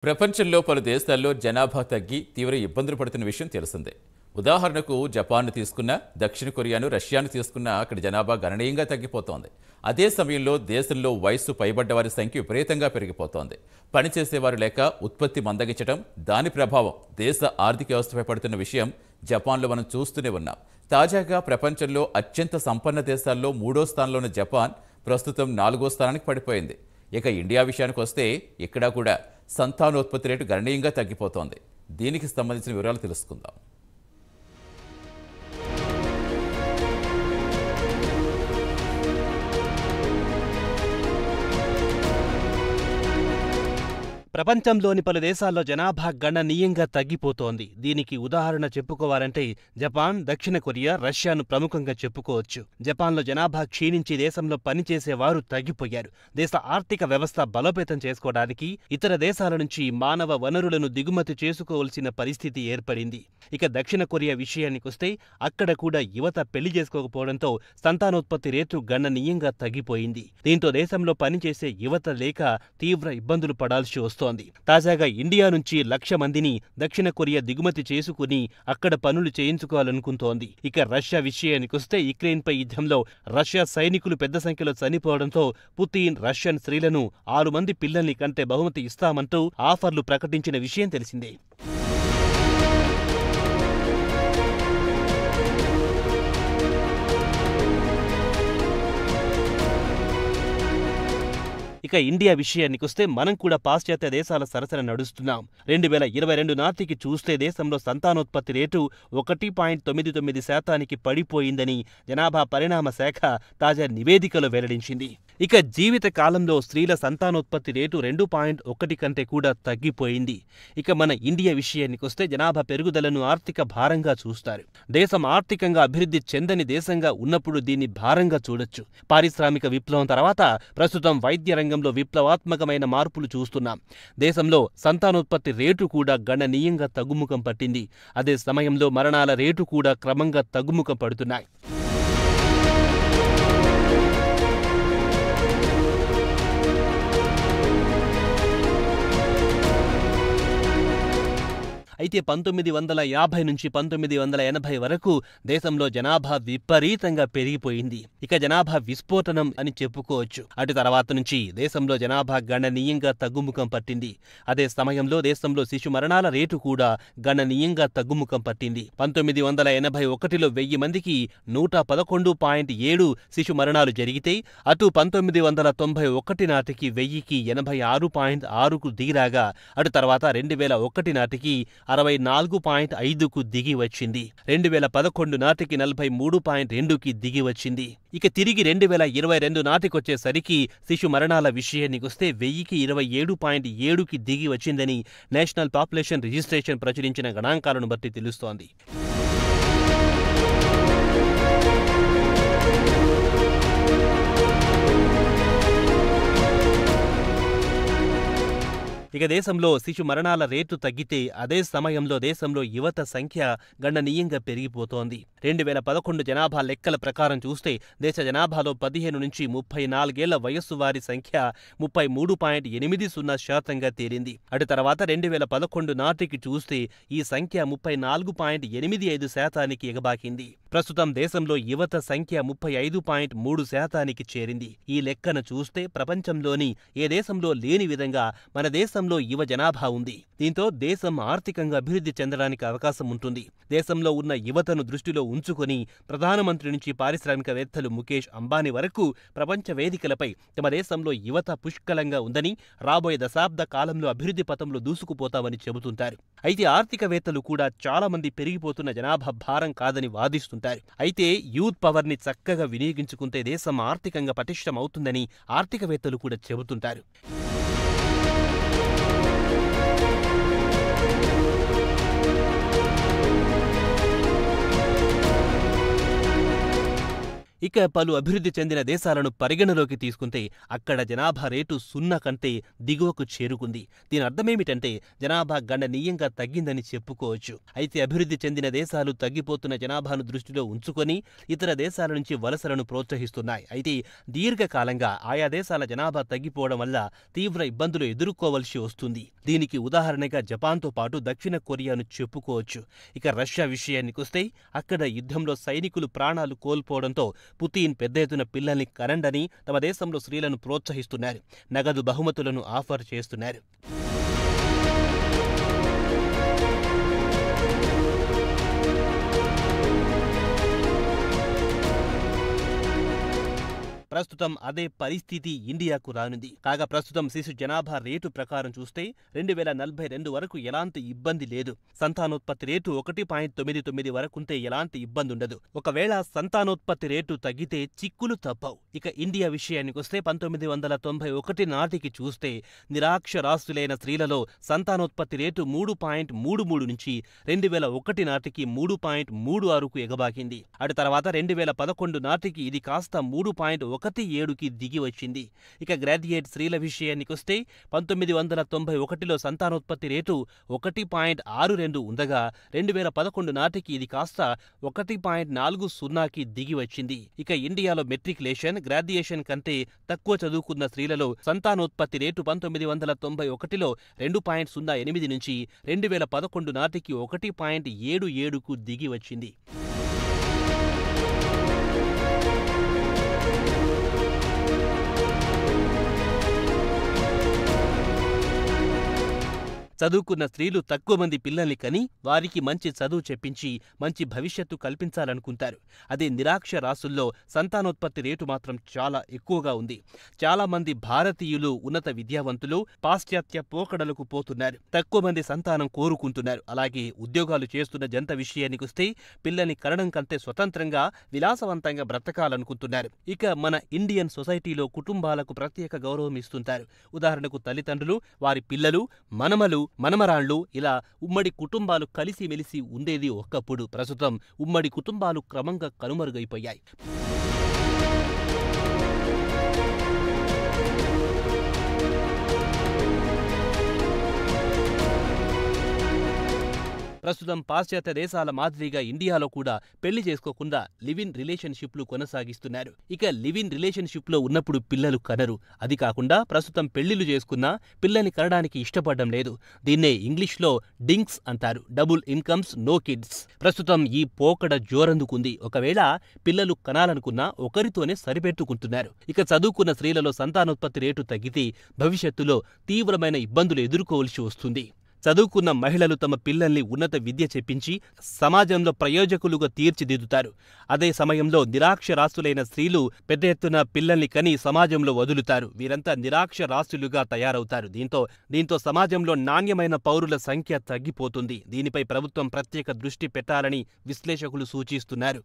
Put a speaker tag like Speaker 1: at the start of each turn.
Speaker 1: ప్రపంచంలో పలు దేశాల్లో జనాభా తగ్గి తీవ్ర ఇబ్బందులు పడుతున్న విషయం తెలిసిందే. ఉదాహరణకు జపాన్ను తీసుకున్నా, దక్షిణ కొరియాను, రష్యాను తీసుకున్నా అక్కడ జనాభా గణనీయంగా తగ్గిపోతోంది. అదే సమయంలో దేశంలో వయస్సు పైబడ్డ వారి సంఖ్య విపరీతంగా పెరిగిపోతోంది. పనిచేసేవారు లేక ఉత్పత్తి మందగించడం, దాని ప్రభావం దేశ ఆర్థిక వ్యవస్థపై పడుతున్న విషయం జపాన్లో మనం చూస్తూనే ఉన్నాం. తాజాగా ప్రపంచంలో అత్యంత సంపన్న దేశాల్లో 3వ స్థానంలో ఉన్న జపాన్ ప్రస్తుతం 4వ స్థానానికి పడిపోయింది. ఇక ఇండియా విషయానికి వస్తే ఇక్కడ కూడా సంతానోత్పత్తి రేటు గణనీయంగా తగ్గిపోతోంది. దీనికి సంబంధించిన వివరాలు తెలుసుకుందాం.
Speaker 2: ప్రపంచంలోని పలు దేశాల్లో జనాభా గణనీయంగా తగ్గిపోతోంది. దీనికి ఉదాహరణ చెప్పుకోవాలంటే జపాన్, దక్షిణ కొరియా, రష్యాను ప్రముఖంగా చెప్పుకోవచ్చు. జపాన్లో జనాభా క్షీణించి దేశంలో పనిచేసేవారు తగ్గిపోయారు. దేశ ఆర్థిక వ్యవస్థ బలోపేతం చేసుకోవడానికి ఇతర దేశాల నుంచి మానవ వనరులను దిగుమతి చేసుకోవాల్సిన పరిస్థితి ఏర్పడింది. ఇక దక్షిణ కొరియా విషయానికొస్తే అక్కడ కూడా యువత పెళ్లి చేసుకోకపోవడంతో సంతానోత్పత్తి రేటు గణనీయంగా తగ్గిపోయింది. దీంతో దేశంలో పనిచేసే యువత లేక తీవ్ర ఇబ్బందులు పడాల్సి వస్తోంది. తాజాగా ఇండియా నుంచి 1,00,000 మందిని దక్షిణ కొరియా దిగుమతి చేసుకుని అక్కడ పనులు చేయించుకోవాలనుకుంటోంది. ఇక రష్యా విషయానికొస్తే యుక్రెయిన్పై యుద్ధంలో రష్యా సైనికులు పెద్ద సంఖ్యలో చనిపోవడంతో పుతిన్ రష్యన్ స్త్రీలను 6 మంది పిల్లల్ని కంటే బహుమతి ఇస్తామంటూ ఆఫర్లు ప్రకటించిన విషయం తెలిసిందే. ఇక ఇండియా విషయానికొస్తే మనం కూడా పాశ్చాత్య దేశాల సరసన నడుస్తున్నాం. 2022 నాటికి చూస్తే దేశంలో సంతానోత్పత్తి రేటు 1.99% పడిపోయిందని జనాభా పరిణామ శాఖ తాజా నివేదికలో వెల్లడించింది. ఇక జీవిత కాలంలో స్త్రీల సంతానోత్పత్తి రేటు 2.1 కంటే కూడా తగ్గిపోయింది. ఇక మన ఇండియా విషయానికొస్తే జనాభా పెరుగుదలను ఆర్థిక భారంగా చూస్తారు. దేశం ఆర్థికంగా అభివృద్ధి చెందని దేశంగా ఉన్నప్పుడు దీన్ని భారంగా చూడొచ్చు. పారిశ్రామిక విప్లవం తర్వాత ప్రస్తుతం వైద్య రంగంలో విప్లవాత్మకమైన మార్పులు చూస్తున్నాం. దేశంలో సంతానోత్పత్తి రేటు కూడా గణనీయంగా తగ్గుముఖం పట్టింది. అదే సమయంలో మరణాల రేటు కూడా క్రమంగా తగ్గుముఖం పడుతున్నాయి. అయితే 1950 నుంచి 1980 వరకు దేశంలో జనాభా విపరీతంగా పెరిగిపోయింది. ఇక జనాభా విస్ఫోటనం అని చెప్పుకోవచ్చు. అటు తర్వాత నుంచి దేశంలో జనాభా గణనీయంగా తగ్గుముఖం పట్టింది. అదే సమయంలో దేశంలో శిశు మరణాల రేటు కూడా గణనీయంగా తగ్గుముఖం పట్టింది. 1981లో 1000 మందికి 111.7 శిశు మరణాలు జరిగితే అటు 1991 నాటికి 1000కి 86.6కు దిగిరాగా అటు తర్వాత 2001 నాటికి 64.5కు దిగి వచ్చింది. 2011 నాటికి 43.2కి దిగి వచ్చింది. ఇక తిరిగి 2022 నాటికొచ్చేసరికి శిశు మరణాల విషయానికొస్తే 1000కి 27.7కి దిగి వచ్చిందని నేషనల్ పాపులేషన్ రిజిస్ట్రేషన్ ప్రచురించిన గణాంకాలను బట్టి తెలుస్తోంది. ఇక దేశంలో శిశు మరణాల రేటు తగ్గితే అదే సమయంలో దేశంలో యువత సంఖ్య గణనీయంగా పెరిగిపోతోంది. 2011 జనాభా లెక్కల ప్రకారం చూస్తే దేశ జనాభాలో 15 నుంచి 34 ఏళ్ల వయస్సు వారి సంఖ్య 33.80% తేలింది. అటు తర్వాత 2011 నాటికి చూస్తే ఈ సంఖ్య 34.85% ఎగబాకింది. ప్రస్తుతం దేశంలో యువత సంఖ్య 35.3% చేరింది. ఈ లెక్కను చూస్తే ప్రపంచంలోని ఏ దేశంలో లేని విధంగా మన దేశంలో యువ జనాభా ఉంది. దీంతో దేశం ఆర్థికంగా అభివృద్ధి చెందడానికి అవకాశం ఉంటుంది. దేశంలో ఉన్న యువతను దృష్టిలో ఉంచుకొని ప్రధానమంత్రి నుంచి పారిశ్రామికవేత్తలు ముఖేష్ అంబానీ వరకు ప్రపంచ వేదికలపై తమ దేశంలో యువత పుష్కలంగా ఉందని, రాబోయే దశాబ్ద కాలంలో అభివృద్ధి పథంలో దూసుకుపోతామని చెబుతుంటారు. అయితే ఆర్థికవేత్తలు కూడా చాలా మంది పెరిగిపోతున్న జనాభా భారం కాదని వాదిస్తుంటారు. అయితే యూత్ పవర్ని చక్కగా వినియోగించుకుంటే దేశం ఆర్థికంగా పటిష్టం అవుతుందని ఆర్థికవేత్తలు కూడా చెబుతుంటారు. ఇక పలు అభివృద్ధి చెందిన దేశాలను పరిగణలోకి తీసుకుంటే అక్కడ జనాభా రేటు 0 కంటే దిగువకు చేరుకుంది. దీని అర్థమేమిటంటే జనాభా గణనీయంగా తగ్గిందని చెప్పుకోవచ్చు. అయితే అభివృద్ధి చెందిన దేశాలు తగ్గిపోతున్న జనాభాను దృష్టిలో ఉంచుకొని ఇతర దేశాల నుంచి వలసలను ప్రోత్సహిస్తున్నాయి. అయితే దీర్ఘకాలంగా ఆయా దేశాల జనాభా తగ్గిపోవడం వల్ల తీవ్ర ఇబ్బందులు ఎదుర్కోవలసి వస్తుంది. దీనికి ఉదాహరణగా జపాన్తో పాటు దక్షిణ కొరియాను చెప్పుకోవచ్చు. ఇక రష్యా విషయానికొస్తే అక్కడ యుద్ధంలో సైనికులు ప్రాణాలు కోల్పోవడంతో పుతిన్ పెద్ద ఎత్తున పిల్లల్ని కనండని తమ దేశంలో స్త్రీలను ప్రోత్సహిస్తున్నారు. నగదు బహుమతులను ఆఫర్ చేస్తున్నారు. ప్రస్తుతం అదే పరిస్థితి ఇండియాకు రానుంది. కాగా ప్రస్తుతం శిశు జనాభా రేటు ప్రకారం చూస్తే 2042 వరకు ఎలాంటి ఇబ్బంది లేదు. సంతానోత్పత్తి రేటు 1.99 వరకుంటే ఎలాంటి ఇబ్బంది ఉండదు. ఒకవేళ సంతానోత్పత్తి రేటు తగ్గితే చిక్కులు తప్పవు. ఇక ఇండియా విషయానికొస్తే 1991 నాటికి చూస్తే నిరాక్షరాస్యులైన స్త్రీలలో సంతానోత్పత్తి రేటు 3.33 నుంచి 2001 నాటికి 3.36కు ఎగబాకింది. అటు తర్వాత 2011 నాటికి ఇది కాస్త 3.17కి దిగి వచ్చింది. ఇక గ్రాడ్యుయేట్ స్త్రీల విషయానికొస్తే 1991లో సంతానోత్పత్తి రేటు 1.62 ఉండగా 2011 నాటికి ఇది కాస్త 1.40కి దిగి వచ్చింది. ఇక ఇండియాలో మెట్రికులేషన్, గ్రాడ్యుయేషన్ కంటే తక్కువ చదువుకున్న స్త్రీలలో సంతానోత్పత్తి రేటు 1991లో 2.08 నుంచి 2011 నాటికి 1.77కు దిగి వచ్చింది. చదువుకున్న స్త్రీలు తక్కువ మంది పిల్లల్ని కని వారికి మంచి చదువు చెప్పించి మంచి భవిష్యత్తు కల్పించాలనుకుంటారు. అదే నిరాక్షరాస్యుల్లో సంతానోత్పత్తి రేటు మాత్రం చాలా ఎక్కువగా ఉంది. చాలా మంది భారతీయులు ఉన్నత విద్యావంతులు పాశ్చాత్య పోకడలకు పోతున్నారు. తక్కువ మంది సంతానం కోరుకుంటున్నారు. అలాగే ఉద్యోగాలు చేస్తున్న జంట విషయానికొస్తే పిల్లల్ని కనడం కంటే స్వతంత్రంగా విలాసవంతంగా బ్రతకాలనుకుంటున్నారు. ఇక మన ఇండియన్ సొసైటీలో కుటుంబాలకు ప్రత్యేక గౌరవం ఇస్తుంటారు. ఉదాహరణకు తల్లిదండ్రులు, వారి పిల్లలు, మనమరాళ్లు ఇలా ఉమ్మడి కుటుంబాలు కలిసిమెలిసి ఉండేది ఒకప్పుడు. ప్రస్తుతం ఉమ్మడి కుటుంబాలు క్రమంగా కనుమరుగైపోయాయి. ప్రస్తుతం పాశ్చాత్య దేశాల మాదిరిగా ఇండియాలో కూడా పెళ్లి చేసుకోకుండా లివ్ ఇన్ రిలేషన్షిప్లు కొనసాగిస్తున్నారు. ఇక లివ్ ఇన్ రిలేషన్షిప్లో ఉన్నప్పుడు పిల్లలు కనరు. అది కాకుండా ప్రస్తుతం పెళ్లిళ్లు చేసుకున్నా పిల్లల్ని కనడానికి ఇష్టపడడం లేదు. దీన్నే ఇంగ్లీష్లో డింక్స్ అంటారు. Double incomes, no kids. ప్రస్తుతం ఈ పోకడ జోరందుకుంది. ఒకవేళ పిల్లలు కనాలనుకున్నా ఒకరితోనే సరిపెట్టుకుంటున్నారు. ఇక చదువుకున్న స్త్రీలలో సంతానోత్పత్తి రేటు తగ్గితే భవిష్యత్తులో తీవ్రమైన ఇబ్బందులు ఎదుర్కోవలసి వస్తుంది. చదువుకున్న మహిళలు తమ పిల్లల్ని ఉన్నత విద్య చెప్పించి సమాజంలో ప్రయోజకులుగా తీర్చిదిద్దుతారు. అదే సమయంలో నిరాక్షరాస్యులైన స్త్రీలు పెద్ద ఎత్తున పిల్లల్ని కని సమాజంలో వదులుతారు. వీరంతా నిరాక్షరాస్యులుగా తయారవుతారు. దీంతో సమాజంలో నాణ్యమైన పౌరుల సంఖ్య తగ్గిపోతుంది. దీనిపై ప్రభుత్వం ప్రత్యేక దృష్టి పెట్టాలని విశ్లేషకులు సూచిస్తున్నారు.